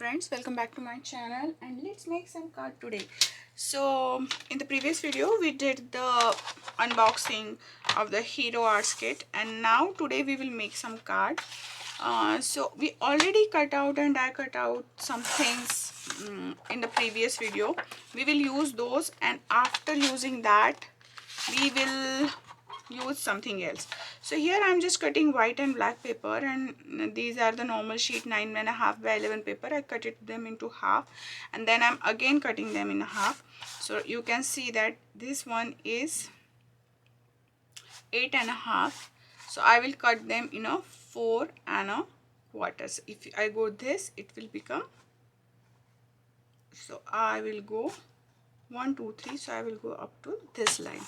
friends, welcome back to my channel and let's make some card today. So in the previous video we did the unboxing of the Hero Arts kit, and now today we will make some card. So we already cut out and I cut out some things in the previous video. We will use those, and after using that we will use something else. So here I'm just cutting white and black paper, and these are the normal sheet 9.5 by 11 paper. I cut them into half and then I'm again cutting them in half. So you can see that this one is 8.5, so I will cut them in a 4.25. So if I go this, it will become, so I will go 1 2 3, so I will go up to this line.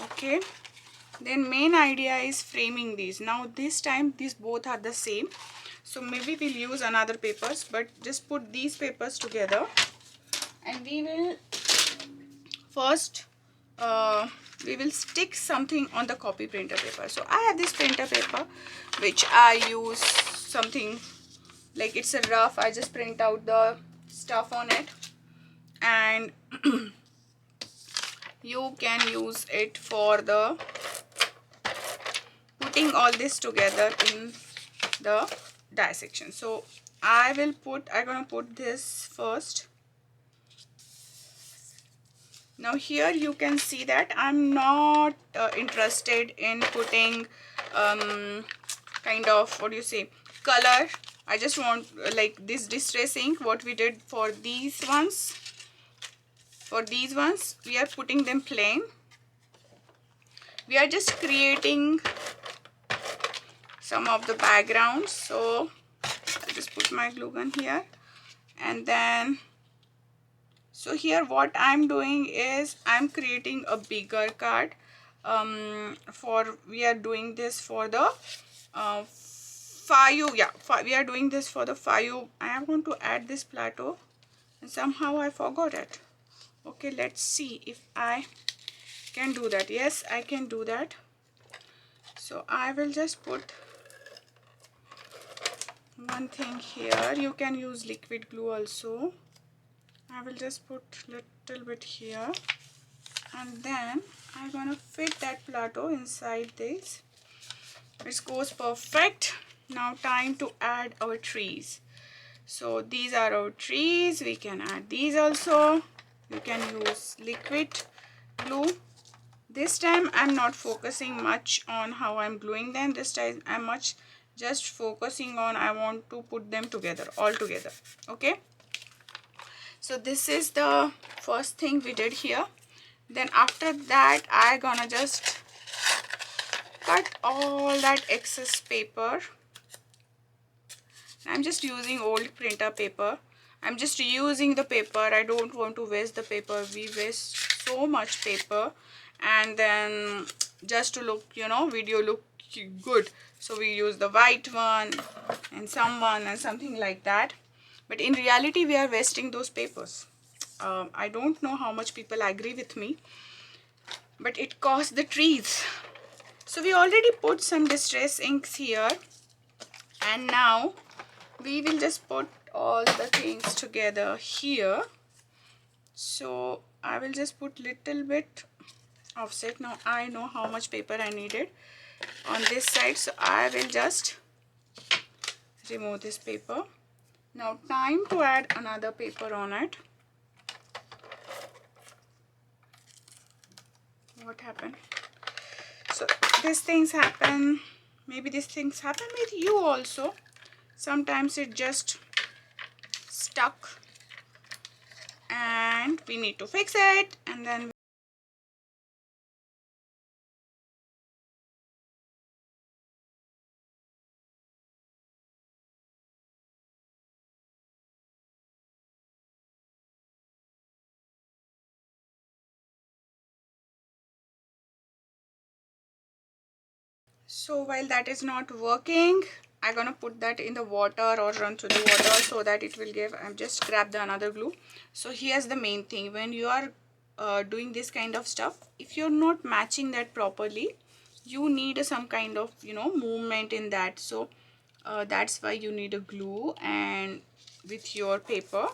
Okay, then main idea is framing these. Now this time these both are the same, so maybe we'll use another papers, but just put these papers together and we will first we will stick something on the copy printer paper. So I have this printer paper which I use something like, it's a rough, I just print out the stuff on it, and you can use it for the putting all this together in the dissection. So I'm gonna put this first. Now here you can see that I'm not interested in putting kind of, what do you say, color. I just want like this distress ink, what we did for these ones. For these ones we are putting them plain. We are just creating some of the backgrounds. So I'll just put my glue gun here, and then so here what I'm doing is I'm creating a bigger card. We are doing this for the we are doing this for the 5. I am going to add this plateau and somehow I forgot it. Okay, let's see if I can do that. Yes, I can do that. So I will just put one thing here. You can use liquid glue also. I will just put little bit here, and then I'm gonna fit that plateau inside this. It goes perfect. Now time to add our trees. So these are our trees. We can add these also. You can use liquid glue. This time I'm not focusing much on how I'm gluing them. This time I'm just focusing on, I want to put them together, all together. Okay, so this is the first thing we did here. Then after that I gonna just cut all that excess paper. I'm just using old printer paper. I'm just reusing the paper. I don't want to waste the paper. We waste so much paper, and then just to look, video look good, so we use the white one and someone and something like that. But in reality we are wasting those papers. I don't know how much people agree with me, but it costs the trees. So we already put some distress inks here, and now we will just put all the things together here. So I will just put little bit offset. Now I know how much paper I needed on this side, so I will just remove this paper. Now time to add another paper on it. What happened? So these things happen. Maybe these things happen with you also. Sometimes it just stuck and we need to fix it, and then so while that is not working, I'm gonna put that in the water or run through the water so that it will give. I've just grabbed the another glue. So here's the main thing. When you are doing this kind of stuff, if you're not matching that properly, you need some kind of movement in that. So That's why you need a glue and with your paper.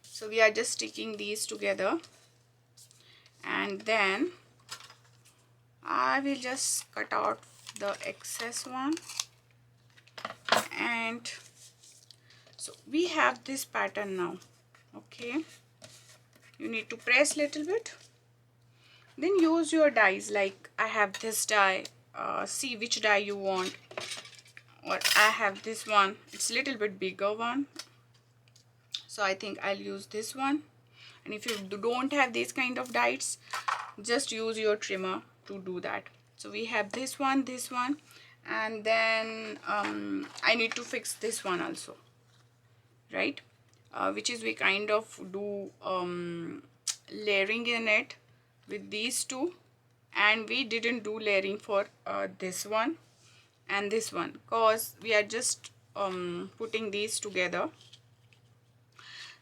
So we are just sticking these together, and then I will just cut out the excess one. And so we have this pattern now. Okay, you need to press little bit, then use your dies. Like I have this die, see which die you want, or I have this one, it's a little bit bigger one, so I think I'll use this one. And if you don't have these kind of dies, just use your trimmer to do that. So we have this one, and then I need to fix this one also, right? Which is we kind of do layering in it with these two, and we didn't do layering for this one and this one, cause we are just putting these together.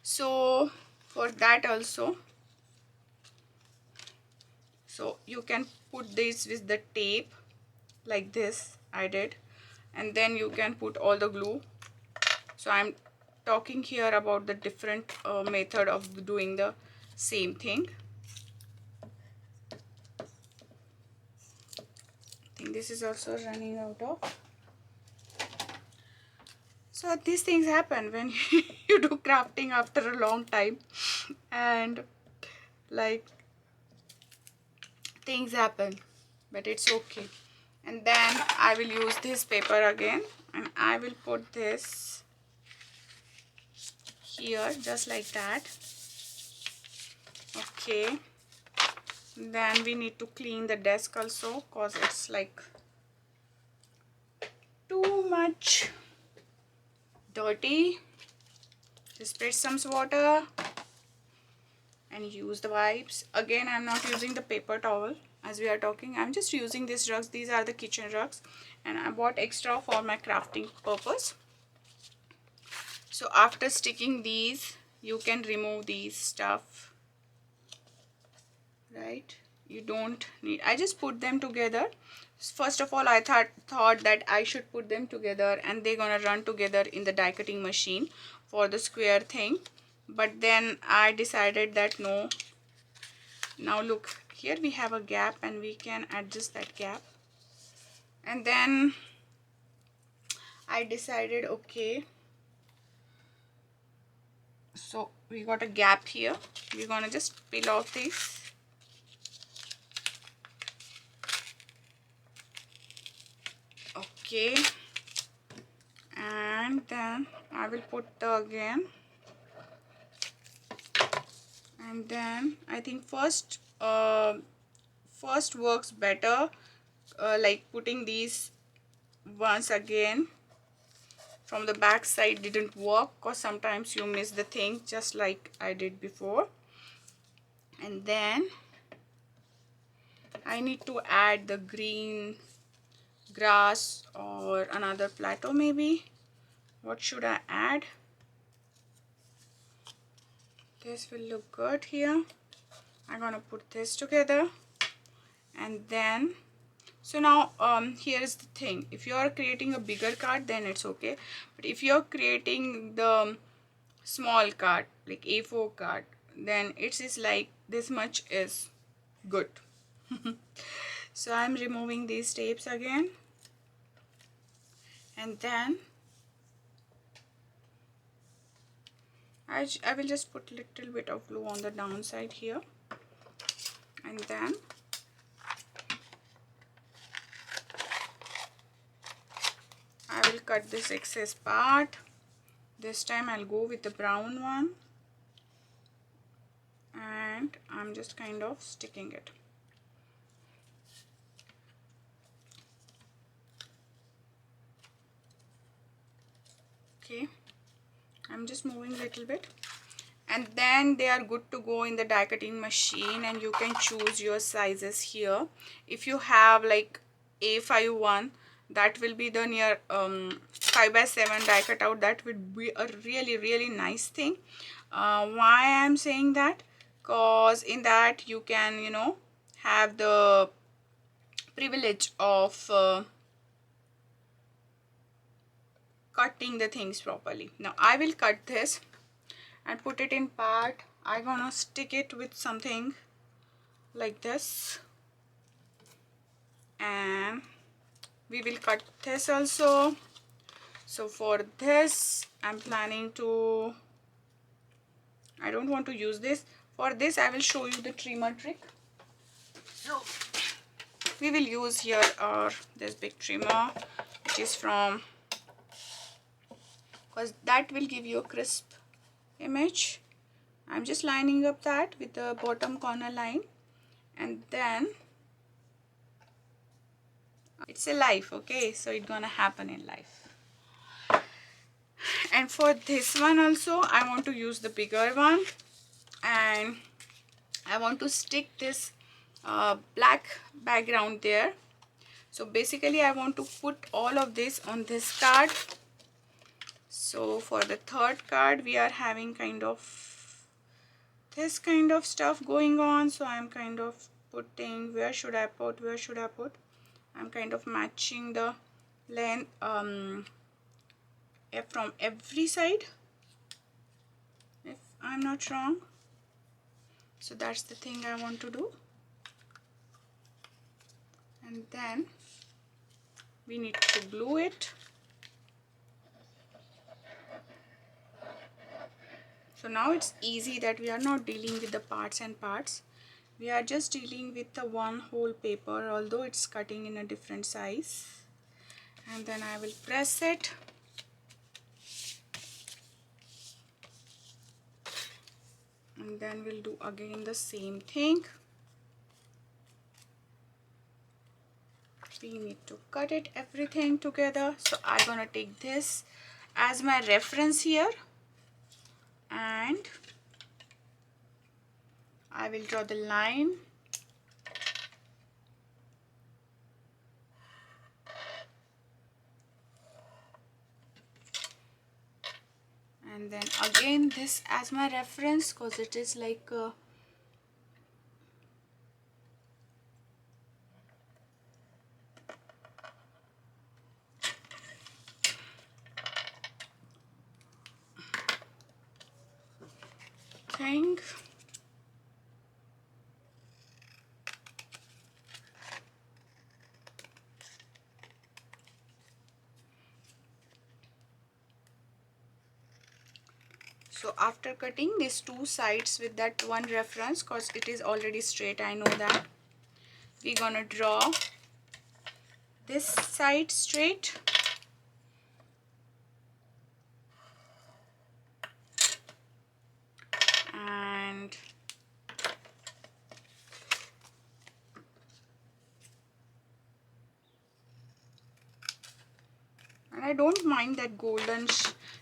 So for that also, so you can put this with the tape like this I did, and then you can put all the glue. So I'm talking here about the different method of doing the same thing. I think this is also running out of. So these things happen when you do crafting after a long time, and like things happen, but it's okay. And then I will use this paper again, and I will put this here just like that. Okay, then we need to clean the desk also, cause it's like too much dirty. Just spread some water and use the wipes. Again, I'm not using the paper towel as we are talking. I'm just using these rugs. These are the kitchen rugs, and I bought extra for my crafting purpose. So after sticking these, you can remove these stuff, right? You don't need, I just put them together. First of all, I thought that I should put them together and they're gonna run together in the die cutting machine for the square thing, but then I decided that no. Now look, here we have a gap and we can adjust that gap. And then I decided, okay, so we got a gap here, we're gonna just peel off this. Okay, and then I will put the again, and then I think first works better, like putting these once again from the back side didn't work, because sometimes you miss the thing just like I did before. And then I need to add the green grass or another plateau maybe. What should I add? This will look good here. I'm gonna put this together, and then so now here is the thing. If you are creating a bigger card, then it's okay, but if you're creating the small card like A4 card, then it is like this much is good. So I'm removing these tapes again, and then I will just put little bit of glue on the downside here, and then I will cut this excess part. This time I'll go with the brown one, and I'm just kind of sticking it. Okay, I'm just moving a little bit, and then they are good to go in the die cutting machine, and you can choose your sizes here. If you have like A5 one, that will be the near 5x7 die cut out. That would be a really nice thing. Why I'm saying that? Cause in that you can, you know, have the privilege of cutting the things properly. Now I will cut this and put it in part. I'm gonna stick it with something like this, and we will cut this also. So for this I'm planning to, I don't want to use this. For this I will show you the trimmer trick. So we will use here this big trimmer, which is from, because that will give you a crisp image. I'm just lining up that with the bottom corner line, and then it's a life, okay, so it's gonna happen in life. And for this one also I want to use the bigger one, and I want to stick this black background there. So basically I want to put all of this on this card. So for the third card we are having kind of this kind of stuff going on. So I'm kind of putting, where should I put, I'm kind of matching the length from every side, if I'm not wrong. So that's the thing I want to do. And then we need to glue it. So now it's easy that we are not dealing with the parts and parts. We are just dealing with the one whole paper, although it's cutting in a different size. And then I will press it. And then we'll do again the same thing. We need to cut it everything together. So I'm gonna take this as my reference here, and I will draw the line. And then again this as my reference, because it is like a thing. So after cutting these two sides with that one reference, because it is already straight, I know that, we're gonna draw this side straight, and I don't mind that golden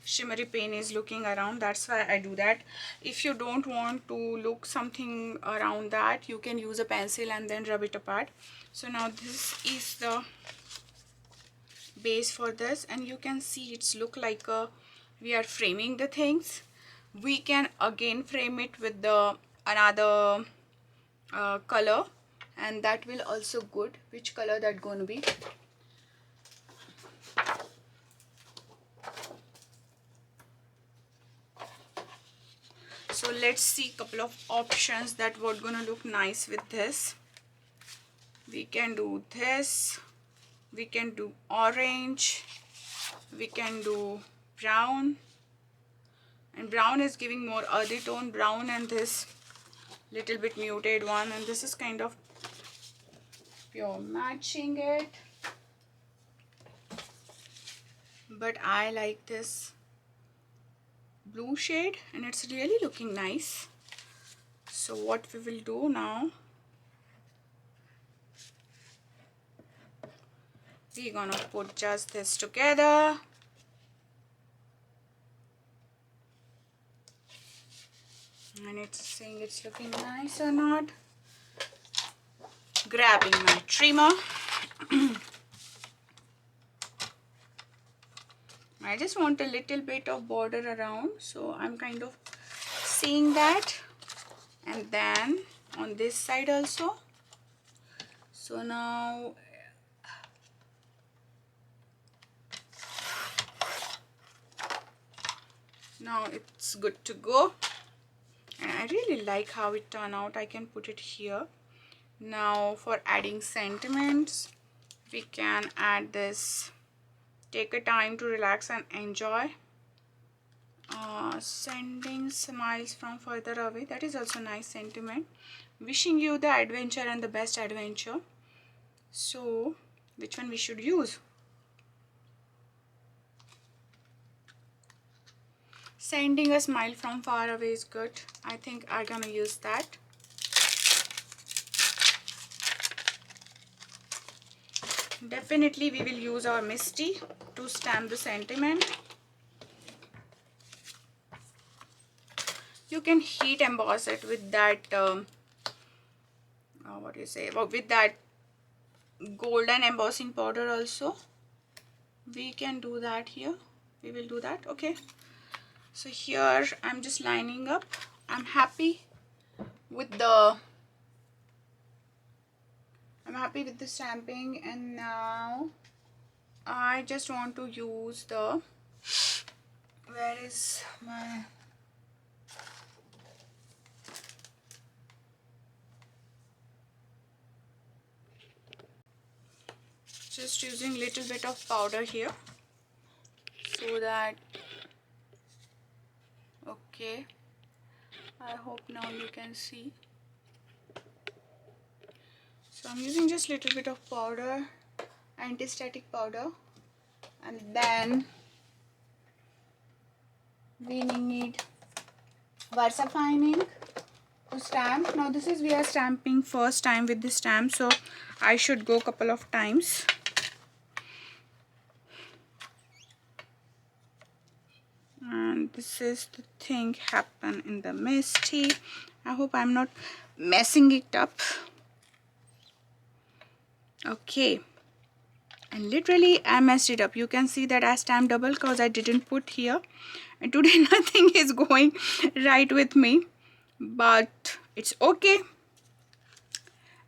shimmery paint is looking around, that's why I do that. If you don't want to look something around that, you can use a pencil and then rub it apart. So now this is the base for this, and you can see it's look like we are framing the things. We can again frame it with the another color, and that will also good. Which color that going to be? So let's see couple of options that what gonna look nice with this. We can do this, we can do orange, we can do brown, and brown is giving more earthy tone, brown, and this little bit muted one, and this is kind of pure matching it, but I like this blue shade and it's really looking nice. So what we will do now, we're gonna put just this together, and it's saying it's looking nice or not. Grabbing my trimmer. I just want a little bit of border around, so I'm kind of seeing that, and then on this side also. So now Now it's good to go, and I really like how it turned out. I can put it here. Now for adding sentiments, we can add this take a time to relax and enjoy. Sending smiles from further away, that is also nice sentiment. Wishing you the adventure and the best adventure. So which one we should use? Sending a smile from far away is good. I think I'm gonna use that. Definitely we will use our Misty to stamp the sentiment. You can heat emboss it with that what do you say, well, with that golden embossing powder also. We can do that here. We will do that. Okay, so here I'm just lining up. I'm happy with the stamping, and now I just want to use the, where is my, just using little bit of powder here so that, okay, I hope now you can see. So I'm using just little bit of powder, anti-static powder, and then we need Versafine ink to stamp. Now this is, we are stamping first time with this stamp, so I should go couple of times. And this is the thing happen in the Misty. I hope I'm not messing it up. Okay, and literally I messed it up. You can see that I stamped double because I didn't put here, and today nothing is going right with me, but it's okay.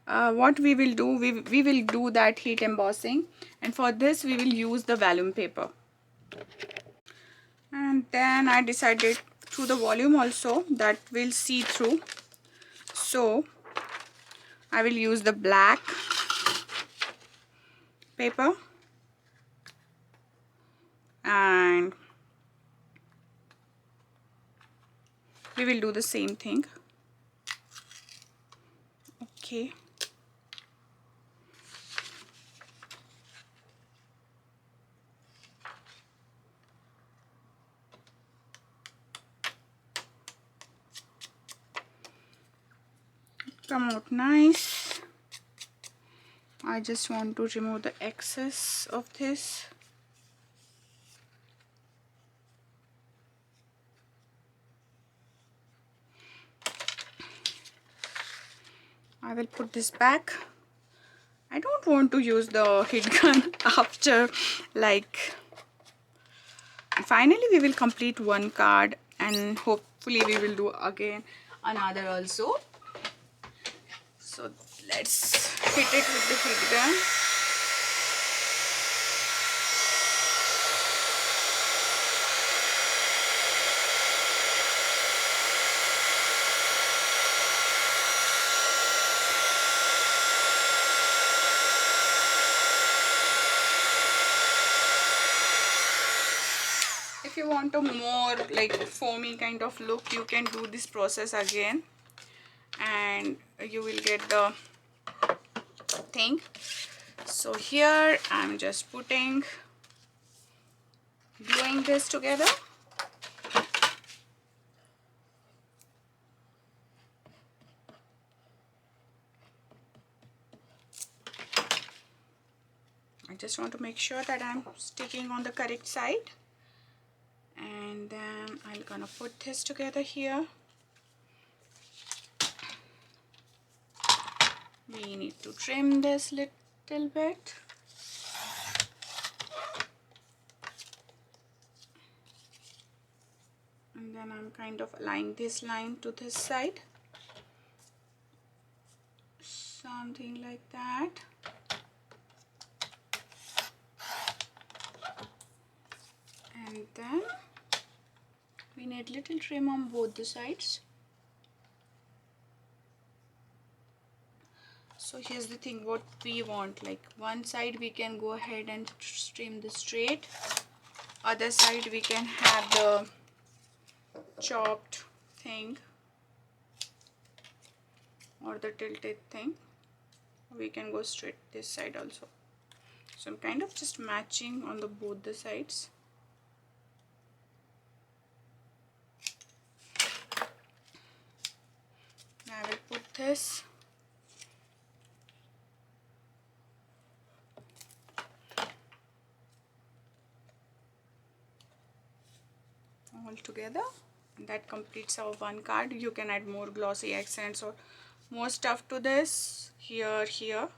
What we will do, we will do that heat embossing, and for this we will use the vellum paper. And then I decided through the volume also that will see through, so I will use the black paper, and we will do the same thing. Okay, come out nice. I just want to remove the excess of this. I will put this back. I don't want to use the heat gun after, like, finally we will complete one card, and hopefully we will do again another also. So let's hit it with the heat gun. If you want a more like foamy kind of look, you can do this process again, and you will get the thing. So here I'm just gluing this together. I just want to make sure that I'm sticking on the correct side, and then I'm gonna put this together here. We need to trim this little bit. And then I'm kind of aligning this line to this side. Something like that. And then We need little trim on both the sides. So here's the thing, what we want, like one side we can go ahead and trim this straight, other side we can have the chopped thing or the tilted thing. We can go straight this side also. So I'm kind of just matching on the both the sides. Now I will put this all together. That completes our one card. You can add more glossy accents or more stuff to this here.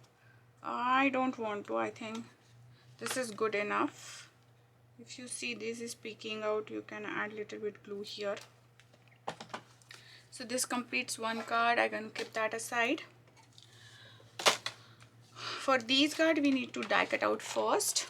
I don't want to. I think this is good enough. If you see this is peeking out, you can add little bit glue here. So this completes one card. I'm gonna keep that aside. For these cards we need to die cut out first.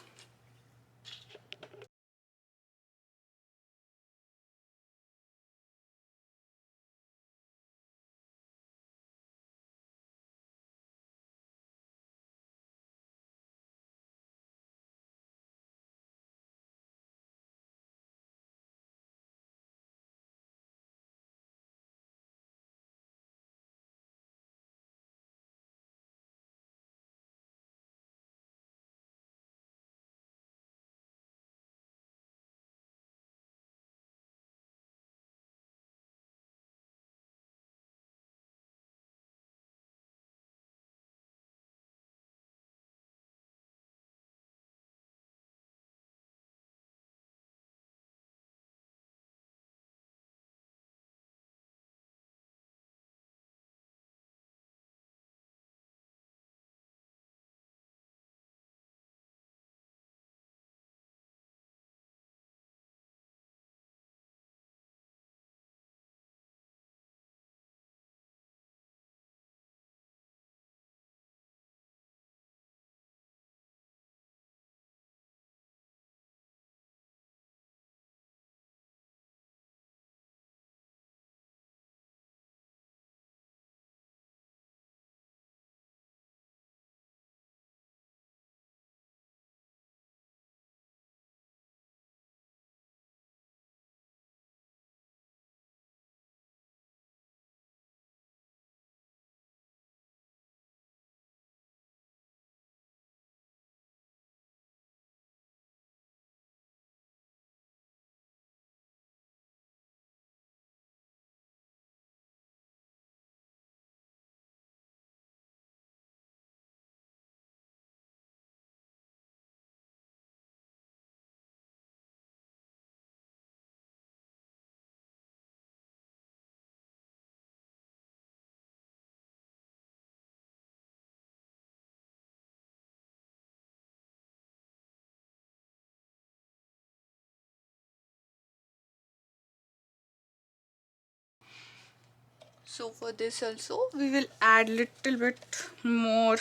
So for this also we will add little bit more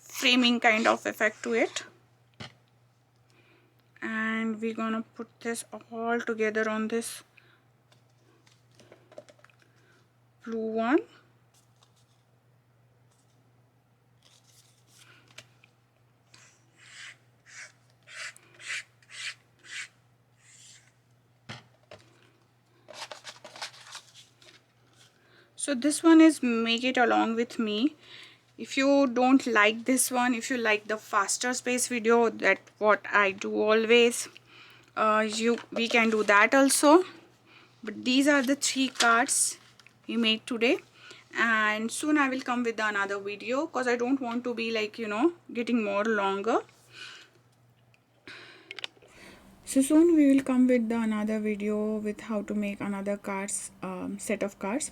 framing kind of effect to it, and we're gonna put this all together on this blue one. So this one is make it along with me. If you don't like this one, if you like the faster space video, that what I do always, we can do that also. But these are the 3 cards we made today, and soon I will come with another video because I don't want to be like, you know, getting more longer. So soon we will come with another video with how to make another cards, set of cards.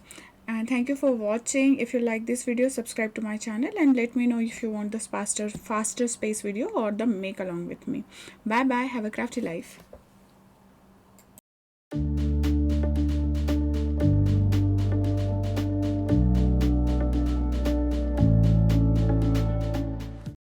And thank you for watching. If you like this video, subscribe to my channel and let me know if you want the faster space video or the make along with me. Bye bye. Have a crafty life.